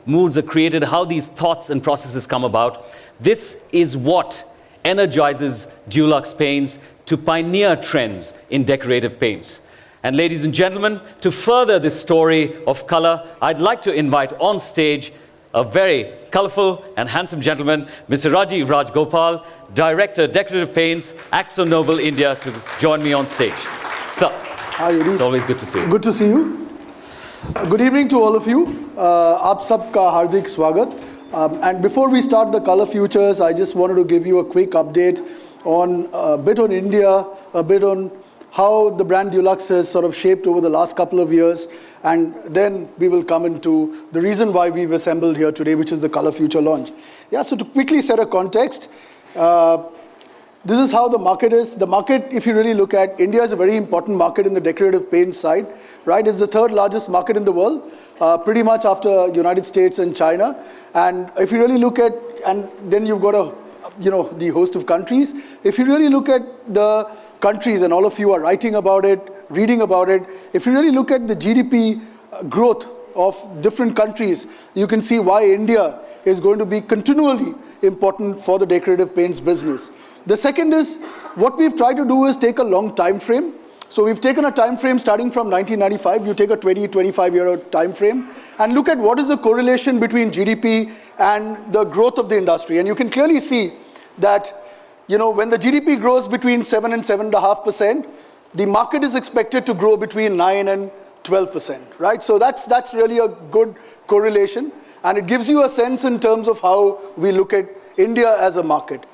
moods are created, how these thoughts and processes come about. This is what energizes Dulux paints to pioneer trends in decorative paints. And ladies and gentlemen, to further this story of color, I'd like to invite on stage a very colorful and handsome gentleman, Mr. Rajiv Rajgopal, Director, Decorative Paints, Akhtar Noble, India, to join me on stage. So, hi, Udit. It's always good to see you. Good to see you. Good evening to all of you. Aap sab ka hardik swagat. And before we start the color futures, I just wanted to give you a quick update on a bit on India, a bit on how the brand Dulux has sort of shaped over the last couple of years. And then we will come into the reason why we've assembled here today, which is the Color Future launch. Yeah, so to quickly set a context, this is how the market is. The market, if you really look at, India is a very important market in the decorative paint side, right? It's the third largest market in the world, pretty much after United States and China. And if you really look at, and then you've got the host of countries. If you really look at the countries, and all of you are writing about it, reading about it, if you really look at the GDP growth of different countries, you can see why India is going to be continually important for the decorative paints business. The second is, what we've tried to do is take a long time frame. So we've taken a time frame starting from 1995, you take a 25-year time frame, and look at what is the correlation between GDP and the growth of the industry. And you can clearly see that, when the GDP grows between 7 and 7.5%, the market is expected to grow between 9 and 12%, right? So that's really a good correlation, and it gives you a sense in terms of how we look at India as a market.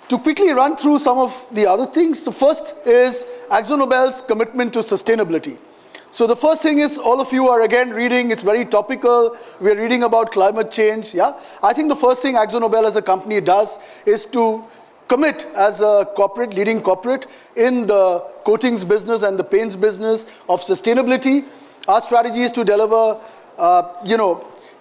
To quickly run through some of the other things, the first is Akzo Nobel's commitment to sustainability. So the first thing is, all of you are again reading, it's very topical, we're reading about climate change, yeah? I think the first thing Akzo Nobel as a company does is to commit as a leading corporate in the coatings business and the paints business of sustainability. Our strategy is to deliver,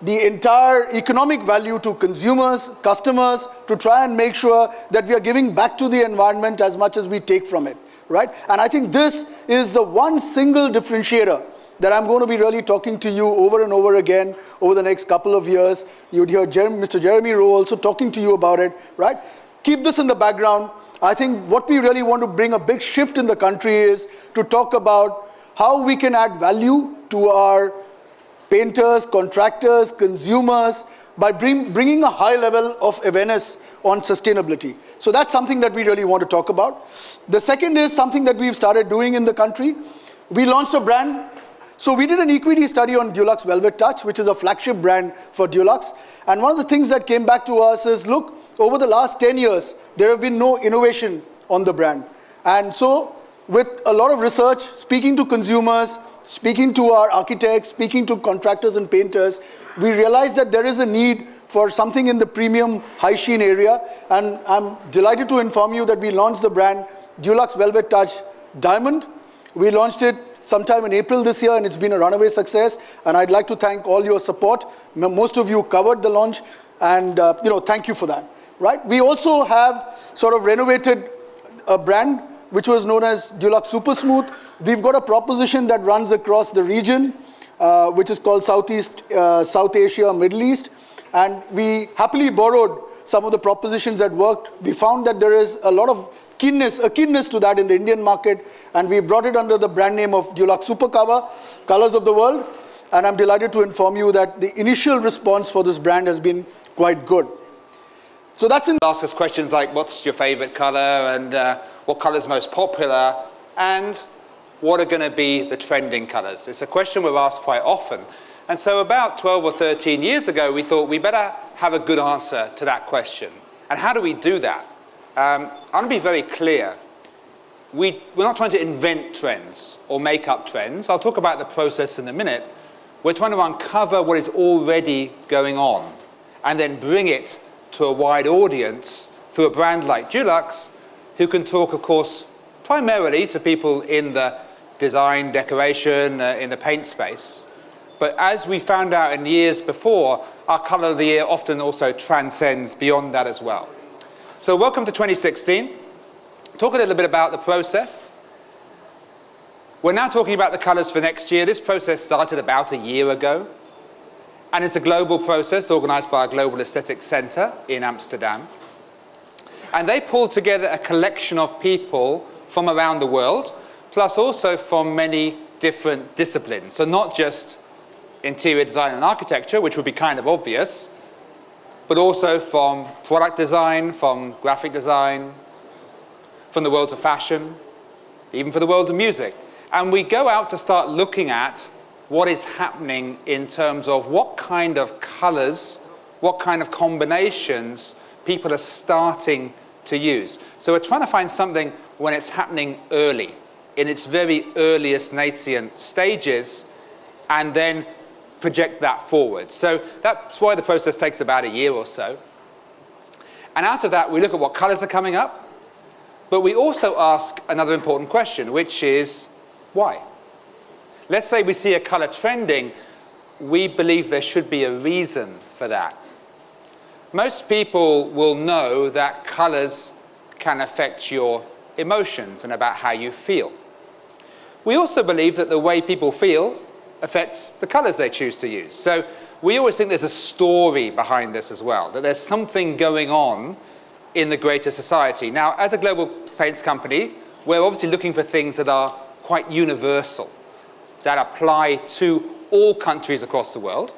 the entire economic value to consumers, customers, to try and make sure that we are giving back to the environment as much as we take from it, right? And I think this is the one single differentiator that I'm going to be really talking to you over and over again over the next couple of years. You'd hear Mr. Jeremy Rowe also talking to you about it, right? Keep this in the background. I think what we really want to bring a big shift in the country is to talk about how we can add value to our painters, contractors, consumers, by bringing a high level of awareness on sustainability. So that's something that we really want to talk about. The second is something that we've started doing in the country. We launched a brand. So we did an equity study on Dulux Velvet Touch, which is a flagship brand for Dulux. And one of the things that came back to us is, look, over the last 10 years, there have been no innovation on the brand. And so with a lot of research, speaking to consumers, speaking to our architects, speaking to contractors and painters, we realized that there is a need for something in the premium high sheen area. And I'm delighted to inform you that we launched the brand Dulux Velvet Touch Diamond. We launched it sometime in April this year, and it's been a runaway success. And I'd like to thank all your support. Most of you covered the launch, and thank you for that. Right? We also have sort of renovated a brand which was known as Dulux Super Smooth. We've got a proposition that runs across the region, which is called South Asia, Middle East. And we happily borrowed some of the propositions that worked. We found that there is a lot of keenness to that in the Indian market, and we brought it under the brand name of Dulux Super Cover, Colors of the World. And I'm delighted to inform you that the initial response for this brand has been quite good. So that's in. Ask us questions like, what's your favorite color, and what color is most popular, and what are going to be the trending colors? It's a question we're asked quite often. And so about 12 or 13 years ago, we thought we better have a good answer to that question. And how do we do that? I want to be very clear. We're not trying to invent trends or make up trends. I'll talk about the process in a minute. We're trying to uncover what is already going on and then bring it to a wide audience through a brand like Dulux, who can talk, of course, primarily to people in the design, decoration, in the paint space. But as we found out in years before, our colour of the year often also transcends beyond that as well. So welcome to 2016. Talk a little bit about the process. We're now talking about the colours for next year. This process started about a year ago. And it's a global process organized by a global aesthetics center in Amsterdam. And they pulled together a collection of people from around the world, plus also from many different disciplines. So not just interior design and architecture, which would be kind of obvious, but also from product design, from graphic design, from the world of fashion, even for the world of music. And we go out to start looking at what is happening in terms of what kind of colors, what kind of combinations people are starting to use. So we're trying to find something when it's happening early, in its very earliest nascent stages, and then project that forward. So that's why the process takes about a year or so. And out of that, we look at what colors are coming up, but we also ask another important question, which is why? Let's say we see a color trending, we believe there should be a reason for that. Most people will know that colors can affect your emotions and about how you feel. We also believe that the way people feel affects the colors they choose to use. So we always think there's a story behind this as well, that there's something going on in the greater society. Now, as a global paints company, we're obviously looking for things that are quite universal, that apply to all countries across the world,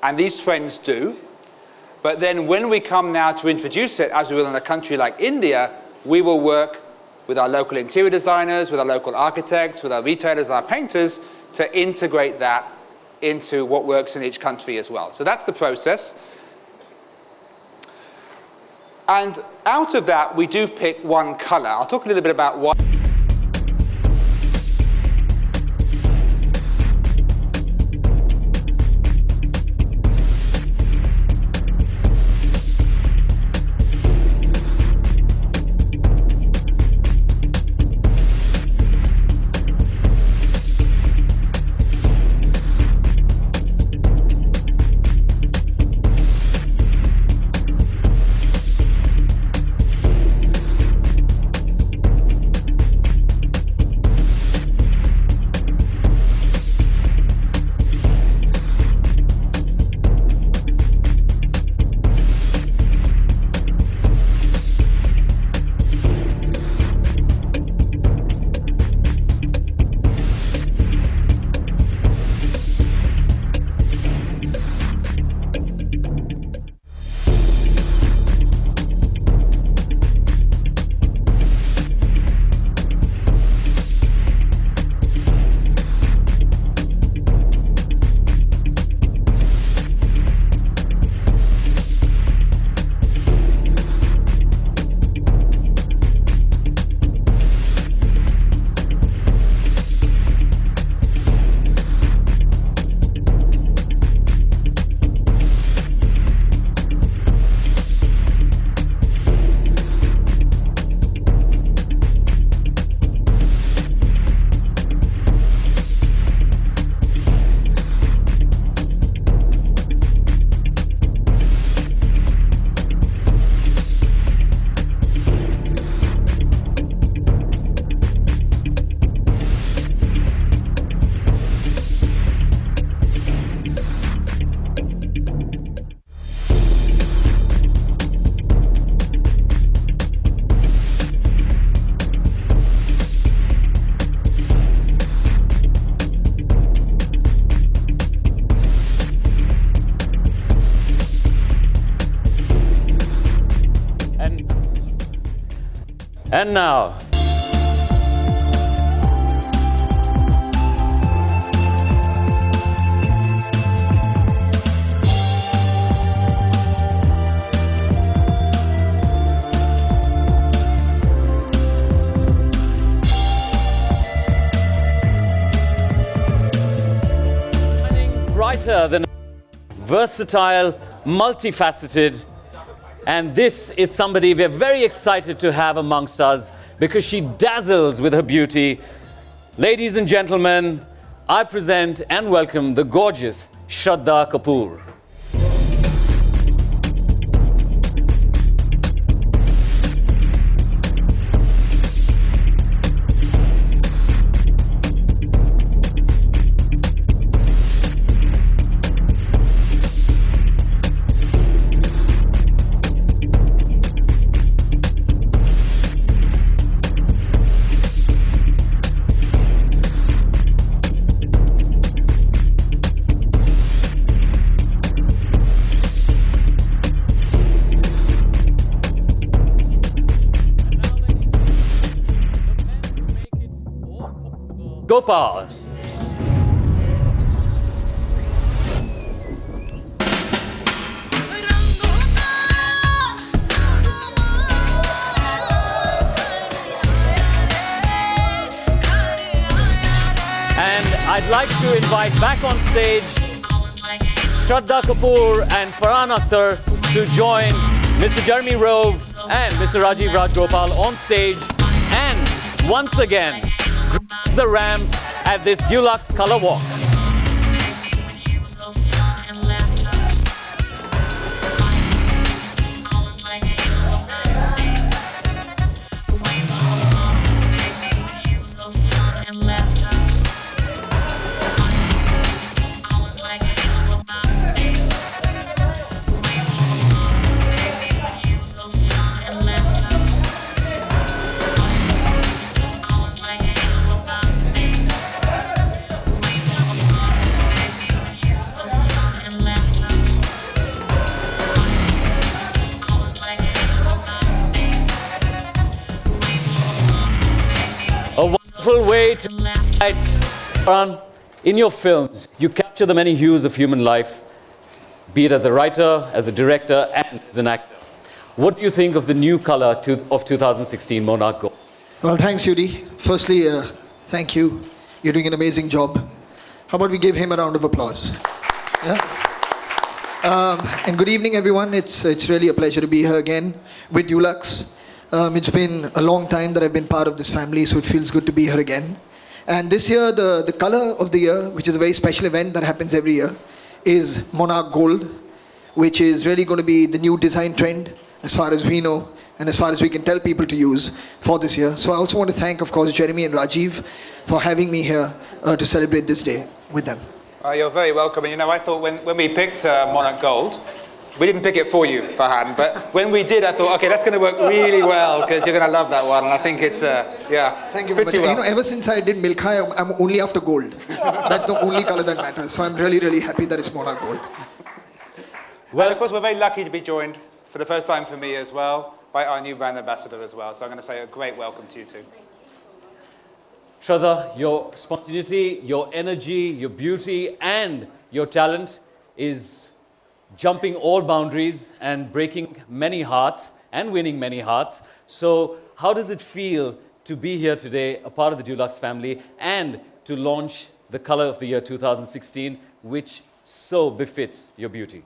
and these trends do. But then when we come now to introduce it, as we will in a country like India, we will work with our local interior designers, with our local architects, with our retailers, our painters, to integrate that into what works in each country as well. So that's the process. And out of that, we do pick one color. I'll talk a little bit about why. And now, brighter than versatile, multifaceted, and this is somebody we're very excited to have amongst us because she dazzles with her beauty. Ladies and gentlemen, I present and welcome the gorgeous Shraddha Kapoor. Gopal. And I'd like to invite back on stage Shraddha Kapoor and Farhan Akhtar to join Mr. Jeremy Rove and Mr. Rajiv Raj Gopal on stage and once again grace the ramp at this Dulux Color Walk. A wonderful way to highlight, Farhan, in your films, you capture the many hues of human life, be it as a writer, as a director, and as an actor. What do you think of the new color of 2016 Monarch Gold? Well, thanks, Yuri. Firstly, thank you. You're doing an amazing job. How about we give him a round of applause? Yeah. And good evening, everyone. It's really a pleasure to be here again with Dulux. It's been a long time that I've been part of this family, so it feels good to be here again. And this year, the color of the year, which is a very special event that happens every year, is Monarch Gold, which is really going to be the new design trend as far as we know and as far as we can tell people to use for this year. So I also want to thank, of course, Jeremy and Rajiv for having me here to celebrate this day with them. You're very welcome. And you know, I thought when we picked Monarch Gold, we didn't pick it for you, Farhan, but when we did, I thought, okay, that's going to work really well because you're going to love that one. And I think it's, yeah. Thank you very much. Well. You know, ever since I did Milka, I'm only after gold. That's the only color that matters. So I'm really, really happy that it's Monarch Gold. Well, of course, we're very lucky to be joined for the first time for me as well by our new brand ambassador as well. So I'm going to say a great welcome to you too. Shraddha, your spontaneity, your energy, your beauty, and your talent is jumping all boundaries and breaking many hearts and winning many hearts. So how does it feel to be here today, a part of the Dulux family, and to launch the color of the year 2016, which so befits your beauty?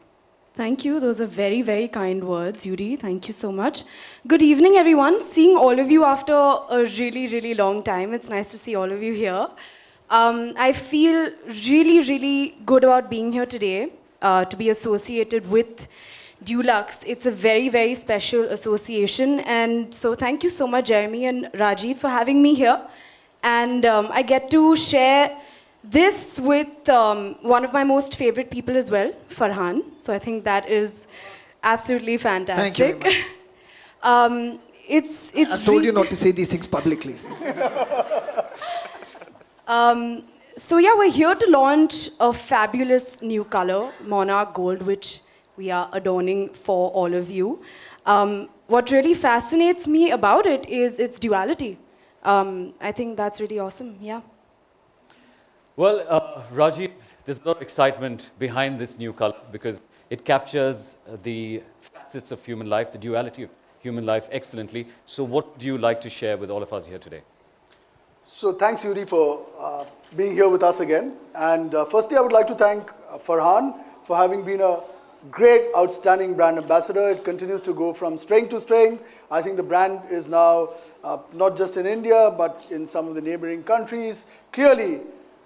Thank you. Those are very, very kind words, Yuri. Thank you so much. Good evening, everyone. Seeing all of you after a really, really long time. It's nice to see all of you here. I feel really, really good about being here today. To be associated with Dulux. It's a very, very special association. And so thank you so much, Jeremy and Rajiv, for having me here. And I get to share this with one of my most favorite people as well, Farhan. So I think that is absolutely fantastic. Thank you very much. It's I told you not to say these things publicly. So yeah, we're here to launch a fabulous new color, Monarch Gold, which we are adorning for all of you. What really fascinates me about it is its duality. I think that's really awesome, yeah. Well, Rajiv, there's a lot of excitement behind this new color because it captures the facets of human life, the duality of human life excellently. So what do you like to share with all of us here today? So thanks, Yuri, for being here with us again. And firstly, I would like to thank Farhan for having been a great, outstanding brand ambassador. It continues to go from strength to strength. I think the brand is now not just in India, but in some of the neighboring countries. Clearly,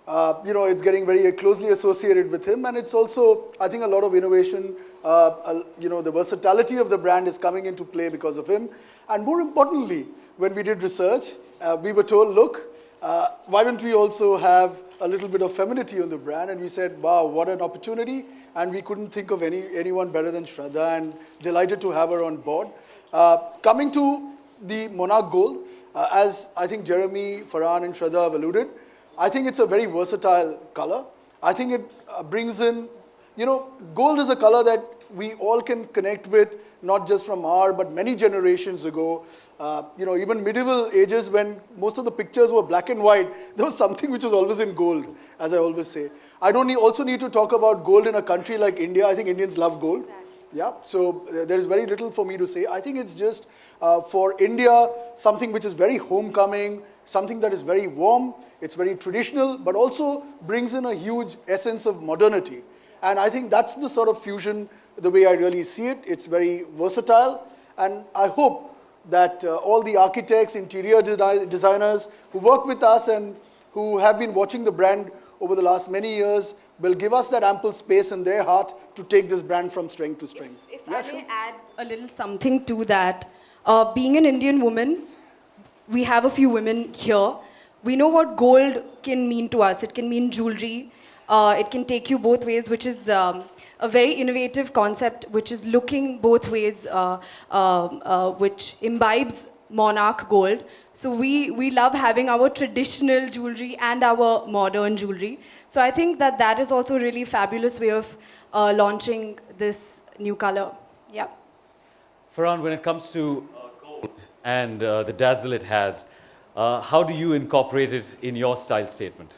it's getting very closely associated with him. And it's also, I think, a lot of innovation. The versatility of the brand is coming into play because of him. And more importantly, when we did research, we were told, look, why don't we also have a little bit of femininity on the brand? And we said, wow, what an opportunity. And we couldn't think of anyone better than Shraddha, and delighted to have her on board. Coming to the Monarch Gold, as I think Jeremy, Farhan and Shraddha have alluded, I think it's a very versatile color. I think it brings in, gold is a color that we all can connect with, not just from our, but many generations ago. Even medieval ages when most of the pictures were black and white, there was something which was always in gold, as I always say. I don't also need to talk about gold in a country like India. I think Indians love gold. Exactly. Yeah, so there is very little for me to say. I think it's just for India, something which is very homecoming, something that is very warm, it's very traditional, but also brings in a huge essence of modernity. And I think that's the sort of fusion, the way I really see it. It's very versatile, and I hope that all the architects, interior designers who work with us and who have been watching the brand over the last many years will give us that ample space in their heart to take this brand from strength to strength. If I may add a little something to that, being an Indian woman, we have a few women here. We know what gold can mean to us. It can mean jewelry. It can take you both ways, which is a very innovative concept, which is looking both ways, which imbibes monarch gold. So we love having our traditional jewelry and our modern jewelry. So I think that is also a really fabulous way of launching this new color. Yeah. Farhan, when it comes to gold and the dazzle it has, how do you incorporate it in your style statement?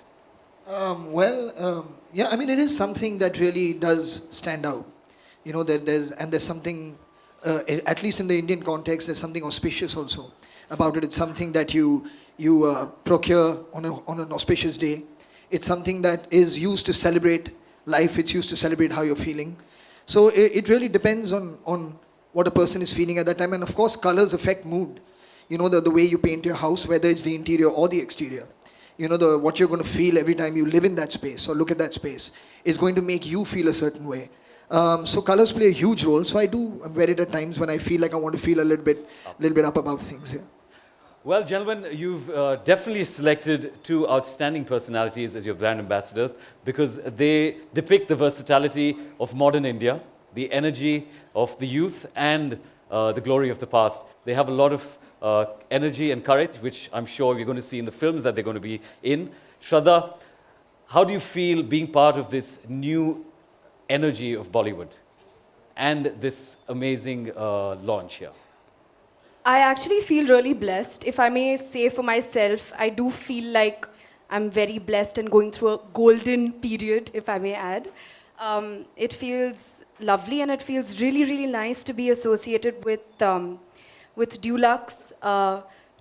Yeah, I mean, it is something that really does stand out. You know, there's something, at least in the Indian context, there's something auspicious also about it. It's something that you procure on an auspicious day. It's something that is used to celebrate life. It's used to celebrate how you're feeling. So it really depends on what a person is feeling at that time. And of course, colors affect mood. You know, the way you paint your house, whether it's the interior or the exterior. You know, what you're going to feel every time you live in that space or look at that space is going to make you feel a certain way. So colors play a huge role. So I do wear it at times when I feel like I want to feel a little bit up about things. Yeah. Well, gentlemen, you've definitely selected two outstanding personalities as your brand ambassadors because they depict the versatility of modern India, the energy of the youth, and the glory of the past. They have a lot of energy and courage, which I'm sure we're going to see in the films that they're going to be in. Shraddha, how do you feel being part of this new energy of Bollywood and this amazing launch here? I actually feel really blessed. If I may say for myself, I do feel like I'm very blessed and going through a golden period, if I may add. It feels lovely and it feels really, really nice to be associated with Dulux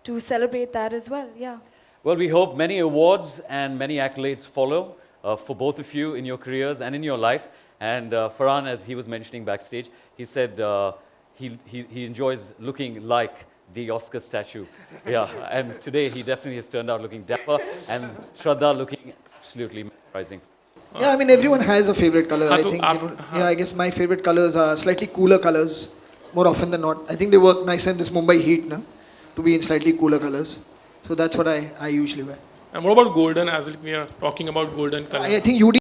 to celebrate that as well, yeah. Well, we hope many awards and many accolades follow for both of you in your careers and in your life. And Farhan, as he was mentioning backstage, he said he enjoys looking like the Oscar statue. Yeah, and today he definitely has turned out looking dapper, and Shraddha looking absolutely mesmerizing. Yeah, I mean, everyone has a favorite color. I think, I guess my favorite colors are slightly cooler colors, more often than not. I think they work nicer in this Mumbai heat, no? To be in slightly cooler colors. So that's what I usually wear. And what about golden, as we are talking about golden color? I think UD